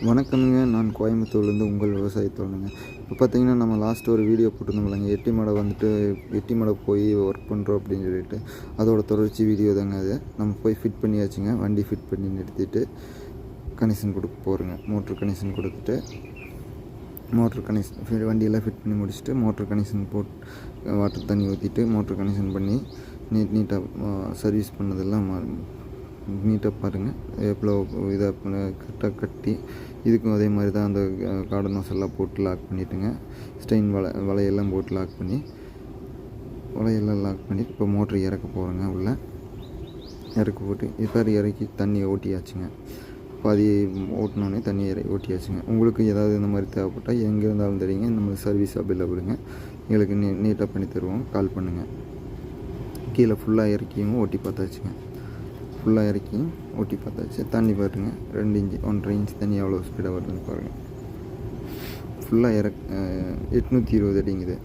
வணக்கம்ங்க. நான் கோயம்புத்தூர்லேருந்து உங்கள் விவசாய தோழனுங்க. இப்போ பார்த்தீங்கன்னா, நம்ம லாஸ்ட் ஒரு வீடியோ போட்டிருந்தோம் இல்லைங்க, எட்டிமடை போய் ஒர்க் பண்ணுறோம் அப்படின்னு சொல்லிட்டு, அதோட தொடர்ச்சி வீடியோ தாங்க அது. நம்ம போய் ஃபிட் பண்ணியாச்சுங்க. வண்டி ஃபிட் பண்ணி நிறுத்திட்டு கனெக்ஷன் கொடுக்க போகிறோங்க. மோட்ரு கனெக்ஷன் கொடுத்துட்டு வண்டியெல்லாம் ஃபிட் பண்ணி முடிச்சுட்டு மோட்ரு கனெக்ஷன் வாட்டர் தண்ணி ஊற்றிட்டு மோட்ரு கனெக்ஷன் பண்ணி நீட்டாக சர்வீஸ் பண்ணதெல்லாம் நீட்டாக பாருங்கள். எவ்வளோ இதாக கரெக்டாக கட்டி இதுக்கும் அதே மாதிரி தான் அந்த கார்டன் நோஸ் எல்லாம் போட்டு லாக் பண்ணிவிட்டுங்க. ஸ்டெயின் வலையெல்லாம் போட்டு லாக் பண்ணி இப்போ மோட்ரு இறக்க போகிறோங்க. உள்ளே இறக்க போட்டு இப்போ இறக்கி தண்ணி ஓட்டியாச்சுங்க. பாதி ஓட்டினோடனே தண்ணி ஓட்டியாச்சுங்க. உங்களுக்கு ஏதாவது இந்த மாதிரி தேவைப்பட்டால் எங்கே இருந்தாலும் தெரியுங்க, இந்த மாதிரி சர்வீஸ் அவைலபிளுங்க. எங்களுக்கு நீட்டாக பண்ணி தருவோம். கால் பண்ணுங்கள். கீழே ஃபுல்லாக இறக்கியும் ஓட்டி பார்த்தாச்சுங்க. ஃபுல்லாக இறக்கி ஓட்டி பார்த்தாச்சு. தண்ணி பாருங்க, 2 இன்ச்சு 1.5 இன்ச் தண்ணி எவ்வளோ ஸ்பீடாக வருதுன்னு பாருங்கள். ஃபுல்லாக 820 அடிங்குது.